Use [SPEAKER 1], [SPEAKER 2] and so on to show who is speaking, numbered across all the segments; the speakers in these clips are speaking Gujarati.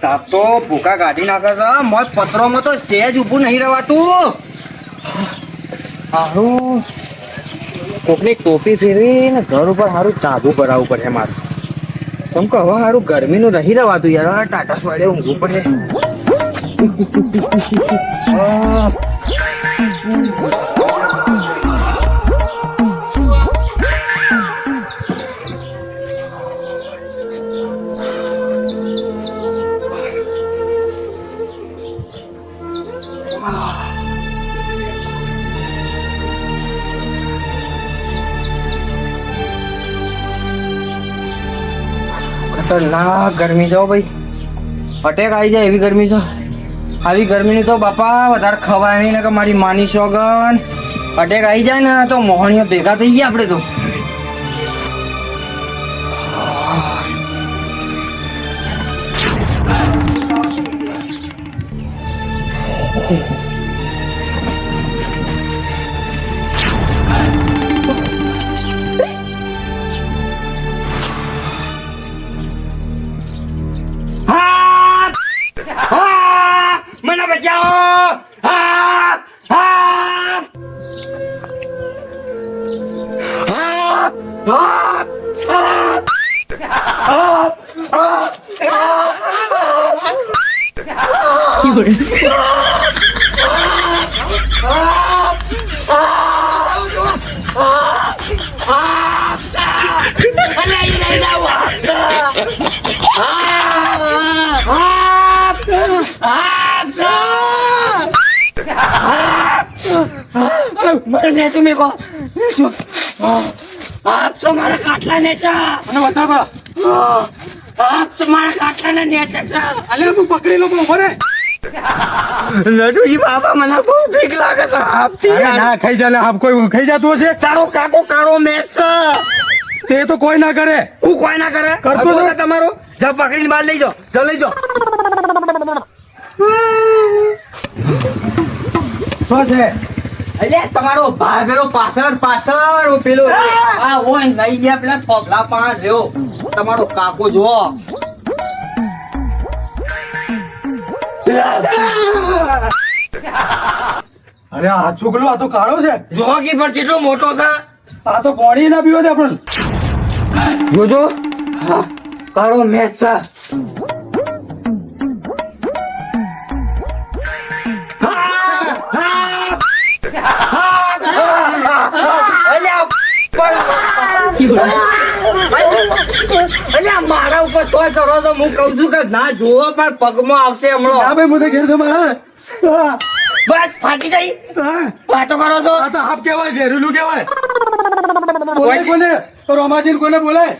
[SPEAKER 1] તાપ તો ભૂકા કાઢી નાખે છે. મોય પથરોમાં તો સહેજ ઊભું નહીં રહેવાતું. હારું કોકની ટોપી ફેરવી ને ઘર ઉપર સારું ચાબુ ભરાવવું પડે મારે. કેમ કે હવે સારું ગરમીનું નહીં રહેવાતું યાર. ટાટા સ્વાડે ઊંઘવું પડે. ખતરનાક ગરમી છે ભાઈ. અટેક આવી જાય એવી ગરમી છે. આવી ગરમીની તો બાપા વધારે ખવાય નહીં ને કે મારી માની સોગન. અટેક આવી જાય ને તો મોહણીઓ ભેગા થઈ ગયા આપણે તો. મને બચાવો. મને તમે કહો આપસો મારા કાટલા નેચા મને બતાવો. આપસો મારા કાટલા ને નેચા. અલે હું પકડી લો ઉભો રે. નટુજી બાબા મને બહુ બીક લાગે છે. આપતી ના ખાઈ જા. આપ કોઈ ખાઈ જતું હશે. તારો કાકો કાળો મેચ તે તો કોઈ ના કરે. હું કોઈ ના કરે કરતો તમારો. જા પકડીને બહાર લઈ જાઓ. જા લઈ જાઓ. શું છે? એટલે તમારો ભાગેલો પાછળ પેલો આ હોય નહીં લે પેલા થોભલા પણ રહ્યો. તમારો કાકો જો અરે આ છોકરો આ તો કાળો છે. જોગી પર કેટલો મોટો છે. આ તો પાણી ના પીવો દે પણ જોજો. કાળો મેચ છે. મારા ઉપર તો કરો તો હું કઉ છું કે ના જોવો પણ પગમાં આવશે હમણાં. બસ ફાટી ગઈ. વાતો કરો છો. આ તો હાફ કેવાય છે. રૂલું કેવાય. કોને રોમાજીન કોને બોલાય?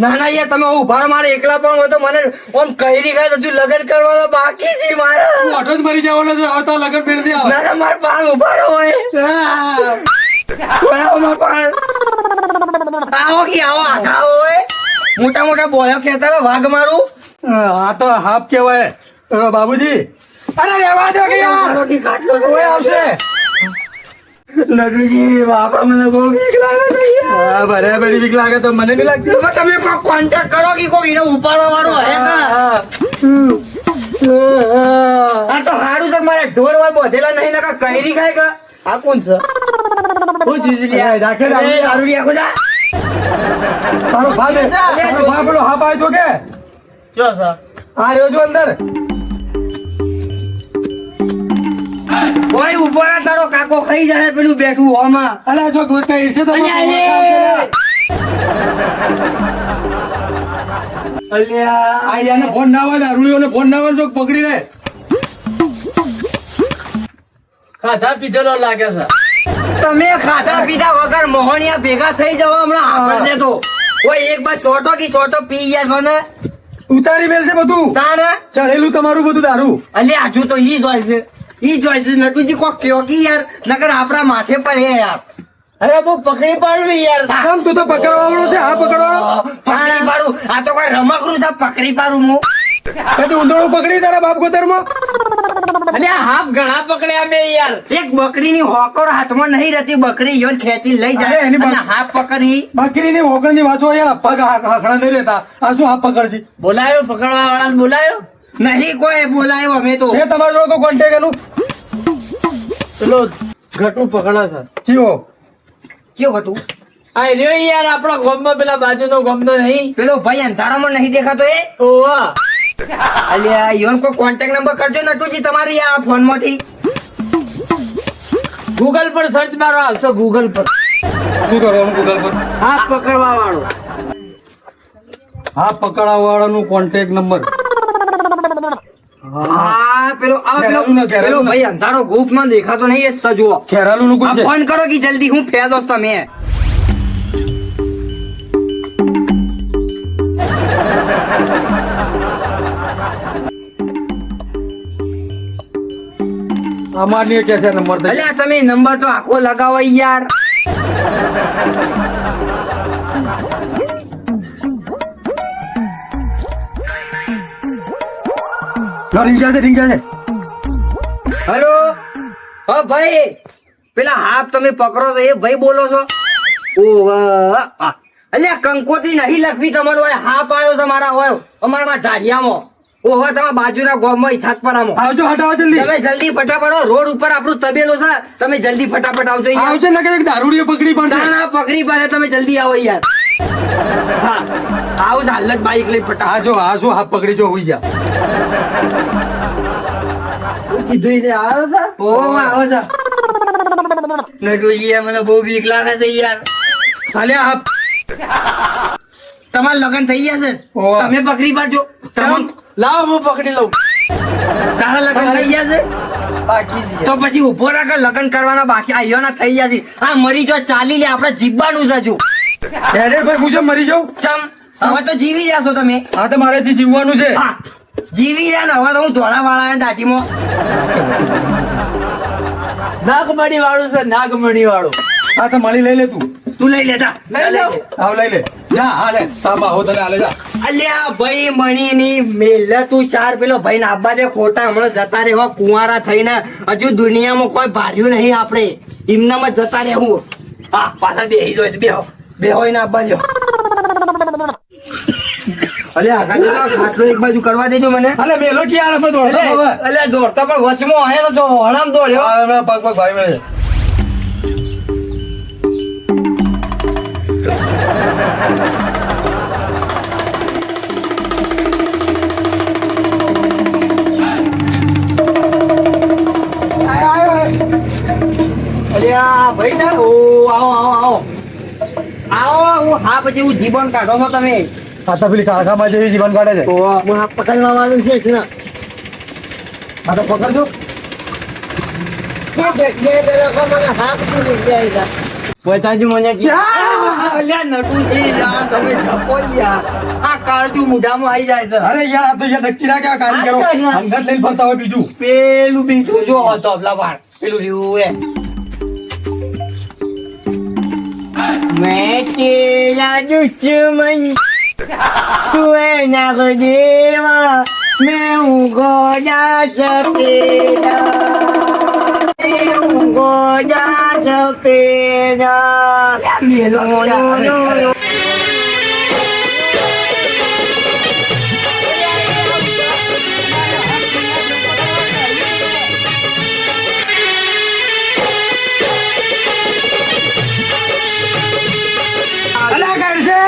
[SPEAKER 1] ના ના યાર તમે ઉભા રહો. મારે એકલા પણ હોય તો મને આમ કહી ગયા હજુ લગ્ન કરવાનો બાકી છે મારે. ઓટો જ મરી જવાનો છે. હવે તો લગ્ન પેડ દે. ના ના મારે પાણ ઉભા રહો હોય. આવો કે આવો આખા હોય. મોટા મોટા બોયો ખેતા વાઘ મારું. આ તો હાફ કેવાય બાબુજી. અરે રેવા દો કે યાર. કોઈ આવશે. નટુજી બાપા મને બહુ બીક લાગે છે યાર. હા બરાબર બીક લાગે તો મને નહીં લાગતી. તમે કોઈ કોન્ટેક્ટ કરો કે કોઈ એને ઉપાડવા વાળો હે ને. આ તો સારું છે મારે ઢોર હોય બોધેલા નહીં નકા કઈરી ખાય કે. આ કોણ છે? હું જીજલી રાખે દારૂડી આખો જા. તારો ભાગ તારો ભાગ પેલો હા પાય તો કે જો સર આ રહ્યો જો અંદર. કોઈ ઉભો ના તારો કાકો ખાઈ જાય પેલું બેઠું હોમાં. અલા જો કઈ છે તો અલ્યા આયાને ફોન ના આવે. દારૂડીઓને ફોન ના આવે તો પકડી લે. ખાધા પીધેલો લાગે છે. તમે ખાધા પીધા વગર મોહણિયા ભેગા થઈ જવા હમણાં આપણે તો કોઈ એક બસ સોટો કે સોટો પી ગયા છો ને. ઉતારી મેલ છે બધું. તાણે ચડેલું તમારું બધું દારૂ. અલ્યા હજુ તો ઈ જ હોય છે. ઈ જ હોય છે. નટુજી કોક કયો કે યાર નકર આપણા માથે પર હે યાર. અરે બહુ પકડી પાડવી યાર. આમ તું તો પકડવાનો છે. હા પકડવાનો પકડી પાડું. આ તો કોઈ રમકડું છે પકડી પાડું હું. ઊંધળું પકડી તારા બાપ ગોતરમાં.
[SPEAKER 2] અને આ હાફ ઘણા પકડ્યા મેં યાર.
[SPEAKER 1] એક બકરીની હોકર હાથમાં નહીં રહેતી, બકરી યોન ખેંચી લઈ
[SPEAKER 3] અરે
[SPEAKER 1] જાય
[SPEAKER 3] એની
[SPEAKER 1] અને હાથ પકડી.
[SPEAKER 3] બકરીની ઓગણની વાંચો યાર, પગ હાકડા નહીં રહેતા. આ શું હાથ પકડશે?
[SPEAKER 2] બોલાયો પકડવા વાળાને બોલાયો.
[SPEAKER 1] નહીં કોઈ બોલાયો અમે તો.
[SPEAKER 3] છે તમારા જોડે તો કોન્ટેક્ટ એનું?
[SPEAKER 2] પેલો ઘટું પકડા છે.
[SPEAKER 3] જીઓ
[SPEAKER 1] કેવું હતું
[SPEAKER 2] આ રહ્યો યાર આપણા ગામમાં પેલા બાજુનો ગામનો નહીં.
[SPEAKER 1] પેલો ભાઈ અંધારામાં નહીં દેખાતો એ?
[SPEAKER 2] ઓવા
[SPEAKER 1] અલ્યા યોન કોઈ કોન્ટેક્ટ નંબર કરજો નટુજી તમારી આ ફોન માંથી.
[SPEAKER 2] ગૂગલ પર સર્ચ મારો આવશે ગૂગલ પર.
[SPEAKER 3] શું કરવાનું ગૂગલ પર?
[SPEAKER 2] હાથ પકડવા વાળો.
[SPEAKER 3] હાથ પકડવા વાળાનું કોન્ટેક્ટ નંબર.
[SPEAKER 1] હા પેલો
[SPEAKER 3] ઘેરાલું ને, ઘેરાલું
[SPEAKER 1] પેલો
[SPEAKER 3] ને.
[SPEAKER 1] ભાઈ અંધારો ગ્રુપમાં દેખાતો નહીં એ સજવો.
[SPEAKER 3] ખેરાલુ નું
[SPEAKER 1] આ
[SPEAKER 3] કોઈ
[SPEAKER 1] ફોન કરો કે જલ્દી હું ફેદો તમે.
[SPEAKER 3] અમાર નહીં કે છે નંબર દે.
[SPEAKER 1] અલ્યા તમે નંબર તો આખો લગાવો યાર.
[SPEAKER 3] રીંગ જાય છે, રીંગ જાય છે.
[SPEAKER 1] હેલો હા ભાઈ પેલા હાફ તમે પકડો છો એ ભાઈ બોલો છો? અલ્યા કંકોત્રી નહીં લખવી તમારો હોય હાફ આવ્યો છે મારા હોય અમારા ઢાડિયામાં. ઓહો તમે બાજુના ગામમાં સાતપરામાં.
[SPEAKER 3] આવજો હટાવો જલ્દી.
[SPEAKER 1] તમે જલ્દી ફટાફટ રોડ ઉપર આપણું તબેલો છે તમે જલ્દી ફટાફટ આવજો યાર.
[SPEAKER 3] આવજો ને કે દારૂડીઓ પકડી પડશે.
[SPEAKER 1] તાણા પકડી પડે તમે જલ્દી આવો યાર. હા આવો જ હાલ જ બાઈક લઈ ફટાફટ.
[SPEAKER 3] આ જો આ શું હાથ પકડી જો હોઈ જા.
[SPEAKER 1] કીધું ઈ આવે છે? ઓહો આવે છે. નટુજી મને બહુ બીક લાગે છે યાર.
[SPEAKER 3] અલ્યા હાથ
[SPEAKER 1] તમારા લગ્ન થઈ ગયા છે
[SPEAKER 3] ઓહો.
[SPEAKER 1] તમે પકડી પાડજો. તમે
[SPEAKER 2] લાવ હું પકડી લઉં.
[SPEAKER 1] તારા લગ્ન થઈ ગયા છે
[SPEAKER 2] બાકી છે.
[SPEAKER 1] તો પછી ઉભો રાખ લગ્ન કરવાના બાકી આયોના થઈ ગયા છે. આ મરી જો ચાલી લે આપણે જીવવાનું છે હજુ.
[SPEAKER 3] એડેડ ભાઈ હું મરી જાઉં?
[SPEAKER 1] ચમ હવે તો જીવી રહ્યા છો તમે.
[SPEAKER 3] હા તો મારેથી જીવવાનું છે.
[SPEAKER 1] હા જીવી રહ્યા ને હવે તો હું ધોળા વાળા દાઢીમાં.
[SPEAKER 2] નાગમણી વાળું છે નાગમણી વાળું.
[SPEAKER 3] હા તો મળી લઈ લે તું.
[SPEAKER 1] તું લઈ લેતા
[SPEAKER 2] લઈ લઉં.
[SPEAKER 3] આવ લઈ લે. જા હા લે સાબા હો તને હાલે જા.
[SPEAKER 1] અલ્યા ભાઈ મણીની મેલે તું ચાર પેલો ભાઈ ના આબા દે ખોટા હમણાં જતા રહેવા કુંવારા થઈને હજુ દુનિયામાં કોઈ ભાર્યું નહીં આપણે એમનામાં જતા રહેવું. હા પાછા બેહી જોઈશ બેહો બેહો ને આબા જો. અલ્યા આગળ ખાટલો એક બાજુ કરવા દેજો મને.
[SPEAKER 3] હાલે મેલો કે યાર અમે દોડતો હવે.
[SPEAKER 1] અલ્યા દોડતા પણ વચમાં હે તો જો હણામ દોડ્યો.
[SPEAKER 3] હા હવે પગ પગ ભાઈ મેળે.
[SPEAKER 1] અલ્યા ભાઈ સાહેબ ઓ આવો આવો આવો આવો હું હા પછી હું જીવન કાઢો છો તમે.
[SPEAKER 3] આ તો પેલી કારખામાં જેવી જીવન કાઢે છે.
[SPEAKER 1] હું હા પકડવા વાળું છે ને.
[SPEAKER 3] આ તો પકડજો.
[SPEAKER 2] પોતાજી મને કે
[SPEAKER 1] અલ્યા નટુજી યાર તમે જપો યાર આ કાળજુ મુઢામાં આવી જાય છે.
[SPEAKER 3] અરે યાર આ તો યાર નક્કી ના કે આ કારીગરો અંગત લઈને ફરતા હોય બીજું.
[SPEAKER 1] પેલું બીજું જો હતો અબલા પેલું રહ્યું એ મેં તેરા દુશ્મન તું એ નાગ દેવા મેં હું ગોડા સપેડા મેં હું ગોડા સપેડા મેલો
[SPEAKER 3] અલા કાઢશે.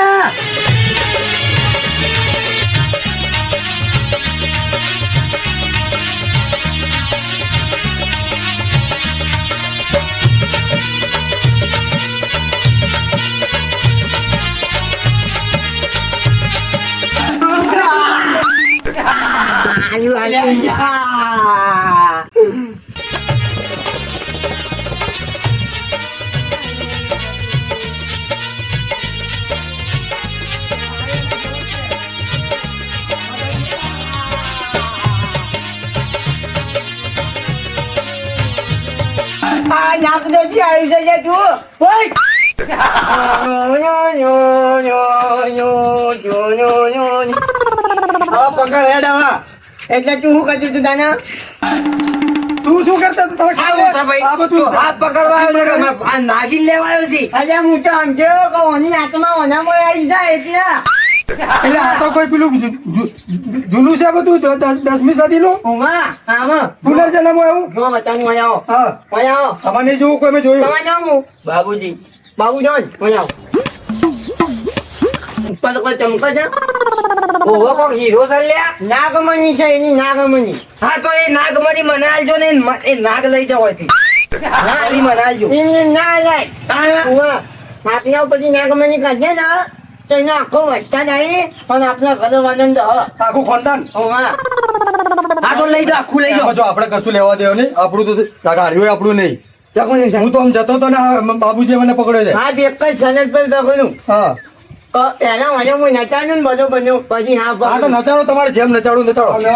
[SPEAKER 3] નાગદોજી આવી છે તું પકડ હેડ હવે એટલે તું શું કરતી તું તાના તું શું કરતા હતા? તારે
[SPEAKER 1] આ
[SPEAKER 3] ખાવા?
[SPEAKER 1] મોટા ભાઈ,
[SPEAKER 3] આ બધું
[SPEAKER 1] તું હાથ પકડવા આવ્યો છે કે આ નાગીન લેવા આવ્યો છે?
[SPEAKER 2] અલ્યા હું તો સમજો કે ઓની આત્મા ઓનામાં આવી જાય એટલે
[SPEAKER 3] એટલે આ તો કોઈ પેલું જૂનું છે બધું 10મી સદીનું
[SPEAKER 2] ઉમા આમાં
[SPEAKER 3] પુનર્જન્મ એવું.
[SPEAKER 2] જો બતાવું આયો
[SPEAKER 3] હા
[SPEAKER 2] આયો
[SPEAKER 3] આમાં નહીં જોવું કોઈ મેં જોયું.
[SPEAKER 2] તમારું નામ હું
[SPEAKER 1] બાબુજી,
[SPEAKER 2] બાબુ જોન આયો ઉપર કોઈ ચમકે છે
[SPEAKER 1] ઓહો કોક હીરો છે લ્યા.
[SPEAKER 2] નાગમણી છે એની નાગમણી
[SPEAKER 1] હા તો એ નાગમણી મને આલજો ને એ નાગ લઈ જાવ અહીંથી. નાગરી મને આલજો.
[SPEAKER 2] એની ના લાય
[SPEAKER 1] તાણા.
[SPEAKER 2] ઉમા આપના ઉપરથી નાગમણી કાઢે ને તો એને આખો વચ્ચા જાય પણ આપણા ઘરે આનંદ
[SPEAKER 3] આખું ખાનદાન.
[SPEAKER 2] ઉમા
[SPEAKER 1] હા તો લઈ જાઓ, આખું લઈ જાઓ.
[SPEAKER 3] આમાં જો આપણે કશું લેવા દેવા નહીં. આપણું તો ગાડી હોય આપણું નહીં.
[SPEAKER 2] ચકોની
[SPEAKER 3] હું તો આમ જતો તો ને આ બાબુજી મને પકડ્યો છે.
[SPEAKER 2] હા એક જ સનદ પર પકડું
[SPEAKER 3] હા
[SPEAKER 2] પહેલા મને હું નચાનું ને બધું બન્યું પછી હા
[SPEAKER 3] આ તો નચાડો તમારે જેમ નચાડું નચાડો. અમે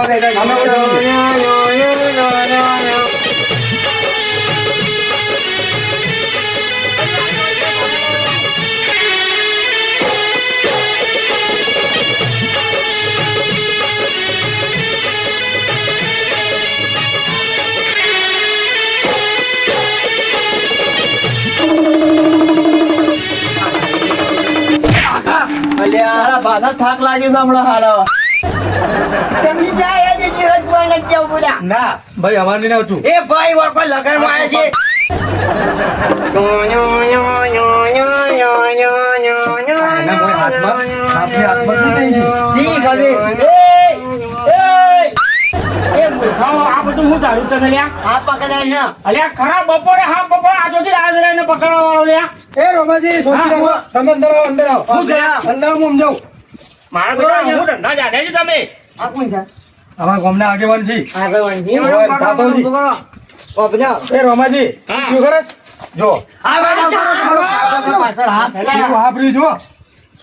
[SPEAKER 3] બધા
[SPEAKER 2] તારા ભાના થાક લાગે છે હમણાં હાલો જમી જાય એ દિવસ કોઈ નથી આવું બોલા
[SPEAKER 3] ના ભાઈ અમારે નહીં આવતું.
[SPEAKER 1] એ ભાઈ વાકો લગનમાં આવે છે.
[SPEAKER 3] એના કોઈ હાથમાં આપણી હાથમાં નહીં થઈ ગયું.
[SPEAKER 1] સી ખબર?
[SPEAKER 4] આ બધું હું ધારું તને લ્યા
[SPEAKER 2] હા પકડાય છે
[SPEAKER 4] અલ્યા ખરા બપોરે હા બપોરે આજોથી આજ લઈને પકડવા વાળો લ્યા
[SPEAKER 3] એ રોમાજી સોચી રાખો. તમે અંદર આવો અંદર આવો.
[SPEAKER 4] શું છે?
[SPEAKER 3] અંદર આવો, હું સમજાવું.
[SPEAKER 4] મારા બેટા હું ધંધા જાણે છે તમે
[SPEAKER 2] આ કોણ છે
[SPEAKER 3] અમારા ગામના આગેવાન છે.
[SPEAKER 2] આગળ વાંધી
[SPEAKER 3] ઓય, થાપોજી.
[SPEAKER 2] પકડો
[SPEAKER 3] એ રોમાજી
[SPEAKER 4] હા.
[SPEAKER 3] શું કરે જો
[SPEAKER 1] આ ભાઈ પાછળ હાથ
[SPEAKER 3] પેલું હાબરી જો.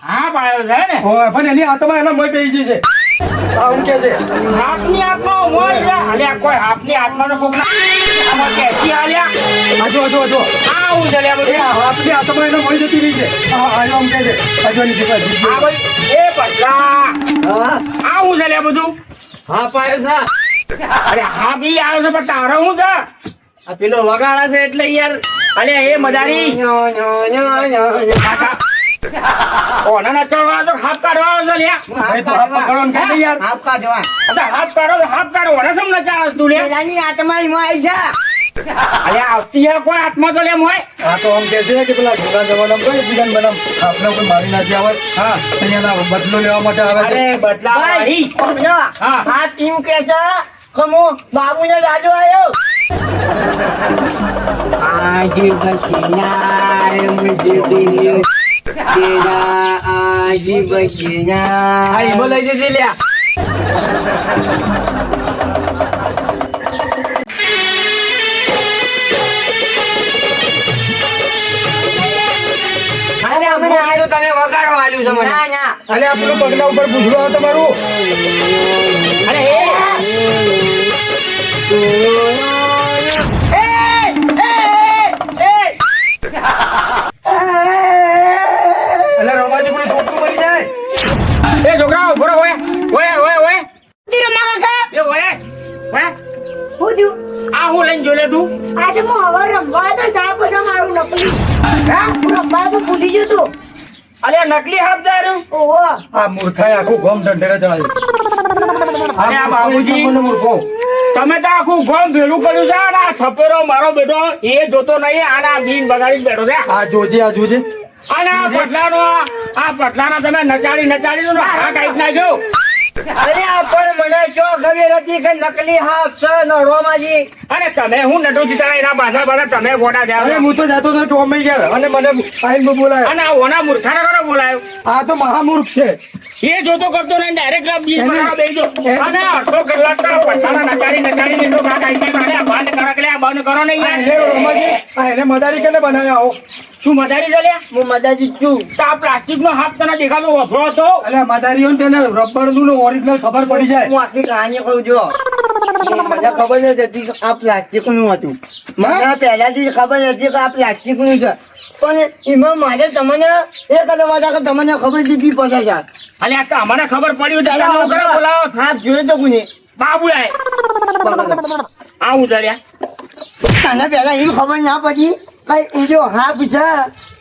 [SPEAKER 4] હા પાડ્યો છે ને
[SPEAKER 3] ઓય, પણ એની આત્મા એના મોય પેઈ ગઈ છે. આ હું કે છે
[SPEAKER 4] હાથની આત્મા હોય છે અલ્યા કોઈ હાથની આત્માનો કોક ના આમાં કેસી આલ્યા
[SPEAKER 3] આ જો જો જો
[SPEAKER 4] આ હું છે લ્યા
[SPEAKER 3] એ
[SPEAKER 4] બધું
[SPEAKER 3] આપની આત્મા એના મોય જતી રહી છે. આ આમ કે છે અજવાની દીકરા
[SPEAKER 4] આ બધું એ પટલા આ હું છે લ્યા બધું
[SPEAKER 1] હા પાયો છે.
[SPEAKER 4] અરે હા બી આવ્યો છે પણ તારો હું છે
[SPEAKER 1] આ પેલો વગાડા છે એટલે યાર.
[SPEAKER 4] અલ્યા એ મજારી પાછા ઓના ના ચડવા તો હાથ કાઢવા છે લ્યા
[SPEAKER 3] ભાઈ તો હાથ પકડો ને કાઢી યાર.
[SPEAKER 2] હાફ કાઢવા
[SPEAKER 4] અચ્છા હાથ કાઢો તો હાથ કાઢો ઓના સમ નચાસ તું લ્યા
[SPEAKER 2] પેલાની આત્મા એમાં આવી છે
[SPEAKER 4] અલ્યા આવતી હે કોઈ આત્મા તો લે મોય
[SPEAKER 3] આ તો આમ કે છે કે પેલા જૂના જમાનામાં કોઈ બીજાને બનામ આપણે કોઈ મારી નાખી આવે
[SPEAKER 4] હા
[SPEAKER 3] અહીંયાના બદલો લેવા માટે આવે છે.
[SPEAKER 4] અરે બદલા વાળી
[SPEAKER 2] પકડો
[SPEAKER 4] હા.
[SPEAKER 2] આ ટીમ કે છે કે હું બાબુને રાજો આવ્યો આજે બસીના મુજે દિલ તેરા આજે બસીના
[SPEAKER 1] હા ઈમો લઈ જજે લ્યા.
[SPEAKER 2] અરે
[SPEAKER 1] આ
[SPEAKER 2] હમણાં
[SPEAKER 1] મૂકી તો તમે વગાડવા આલ્યું છે મને.
[SPEAKER 2] ના ના
[SPEAKER 3] અને આ પેલું પગલા ઉપર પૂછડું આવે તમારું.
[SPEAKER 4] અરે
[SPEAKER 3] એટલે રોમાજી પેલું છોકરું મરી જાય.
[SPEAKER 4] એ છોકરા ઉભો રહો ઓય ઓય ઓય ઓય
[SPEAKER 5] તીરો માગા
[SPEAKER 4] એ ઓય ઓય
[SPEAKER 5] હું થયું
[SPEAKER 4] આ હું લઈને જોલે તું
[SPEAKER 5] આજે હું હવે રમવા તો સાહેબ પછી મારું નકલી હા હું રમવા તો ભૂલી ગયો તું
[SPEAKER 4] અરે નકલી હાથ દારૂ
[SPEAKER 5] ઓહો
[SPEAKER 3] આ મૂર્ખાએ આખું ગોમ ઢંઢેરે ચડાવ્યું.
[SPEAKER 4] અરે આ બાબુજી.
[SPEAKER 3] મને મૂર્ખો.
[SPEAKER 4] તમે તો આખું ગોમ ભેળું કર્યું છે અને આ છપેરો મારો બેટો એ જોતો નહીં આના બીન બગાડી જ બેઠો છે
[SPEAKER 3] આ જોજે આ જોજે.
[SPEAKER 4] અને આ પટલાનો તમે નચાડી દો હા કાંઈક નાખ્યો
[SPEAKER 1] અરે આ પણ મને ચો ખબર હતી કે નકલી હાફ છે ને રોમાજી.
[SPEAKER 4] અને તમે હું નટુ જીતા એના પાછળ તમે ફોટા
[SPEAKER 3] અરે
[SPEAKER 4] જાવ
[SPEAKER 3] હું તો જાતો તો ટોમાઈ ગયા અને મને આઈને બોલાયો.
[SPEAKER 4] અને આ ઓના મૂર્ખાને કરો બોલાયો
[SPEAKER 3] આ તો મહામૂર્ખ છે.
[SPEAKER 4] એ જોતો કરતો નહીં ડાયરેક્ટ બીજ
[SPEAKER 3] એને-
[SPEAKER 4] બનાવવા બેસી દો અને અડધો કલાક તો પઠાણા નચાડી દીધો આ કાંઈ કાંઈ આ બંધ કરો કે આ બંધ કરો નહીં
[SPEAKER 3] આ
[SPEAKER 4] યાર
[SPEAKER 3] એને રોમાજી, આ એને મદારી કેને બનાવ્યા આવો?
[SPEAKER 4] શું મજાડી ચાલ્યા
[SPEAKER 2] હું મદાજી છું
[SPEAKER 4] તો આ પ્લાસ્ટિક નો હાથ તને દેખાતો વફરો હતો
[SPEAKER 3] એટલે મદારીઓ ને તેને રબરનું ઓરિજિનલ ખબર પડી જાય.
[SPEAKER 2] હું આખી કહાની કહું જો મને ખબર જ હતી કે આ પ્લાસ્ટિક નું હતું મને પહેલાથી ખબર હતી કે આ પ્લાસ્ટિક નું છે પણ એમાં મારે તમને એ કરવા કે તમને ખબર દીધી પડે છે
[SPEAKER 4] અને આ અમને ખબર પડ્યું છે તમે લોકો બોલાવો
[SPEAKER 2] હાથ જોયો તો કોને
[SPEAKER 4] બાબુ આય
[SPEAKER 2] પકડો.
[SPEAKER 4] આવું જર્યા
[SPEAKER 2] તને પેલા એમ ખબર ના પડી કઈ એ જો હાફ છે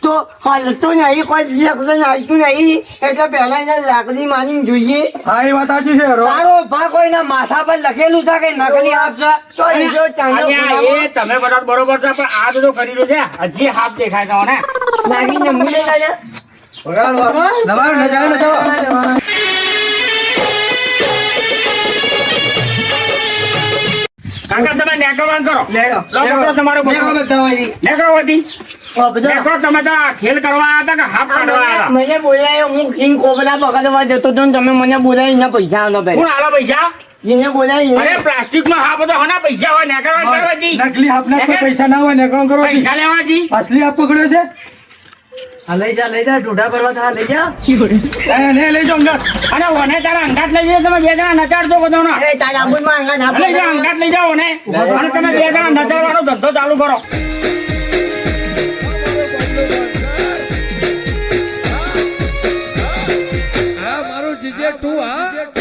[SPEAKER 2] તો હાલતું નહીં કોઈ લક્ષણ હાલતું નહીં એટલે પેલા એને લાકડી માની જોઈએ
[SPEAKER 3] હા એ વાત સાચી છે હેરો.
[SPEAKER 1] તારો ભા કોઈના માથા પર લખેલું છે કે નકલી આપશે
[SPEAKER 2] તો એ જો ચાંદો
[SPEAKER 4] અલ્યા, એ તમે બધા બરોબર છે પણ આ બધું કરી રહ્યું છે હજી હાફ દેખાય છે ને
[SPEAKER 2] લાગીને મૂલે લાગે
[SPEAKER 3] નવારો નજારો નજારો.
[SPEAKER 4] કાકા તમે નેકળવાનું કરો
[SPEAKER 1] લેડો.
[SPEAKER 4] લો, પકડો તમારો
[SPEAKER 1] મેં
[SPEAKER 4] પકડો.
[SPEAKER 1] ખબર તમારી.
[SPEAKER 4] નેકળો વધી. નેકળો, તમે તો આ ખેલ કરવા આવ્યા હતા કે હાફ કાઢવા આવ્યા હતા?
[SPEAKER 2] મને બોલાયો હું કિંગ કોબરા પકડવા જતો હતો ને તમે મને બોલાવી એના પૈસા આલો ભાઈ
[SPEAKER 4] કોણ આલો પૈસા?
[SPEAKER 2] જેને બોલાવી
[SPEAKER 4] અરે પ્લાસ્ટિક નો હાફ હતો હના પૈસા હોય નેકળવાનું કરવાથી.
[SPEAKER 3] નકલી આપના કોઈ પૈસા ના હોય ને કામ કરો
[SPEAKER 4] પૈસા લેવાથી.
[SPEAKER 3] અસલી આપ પકડ્યો છે
[SPEAKER 1] હા, લઈ જા ઢોઢા ભરવા થા લઈ જા
[SPEAKER 3] એને લઈ જાઓ અંદર.
[SPEAKER 4] અને ઓને તારા અંગાત લઈ જઈએ તમે બે જણા નચાડતો બધો ના
[SPEAKER 2] એ તારા આબુમાં અંગા ના
[SPEAKER 4] લઈ જાઓ અંગાત લઈ જાઓ ને અને તમે બે જણા નચાડવાનો ધંધો ચાલુ કરો.
[SPEAKER 6] આ મારું જીજે તું હા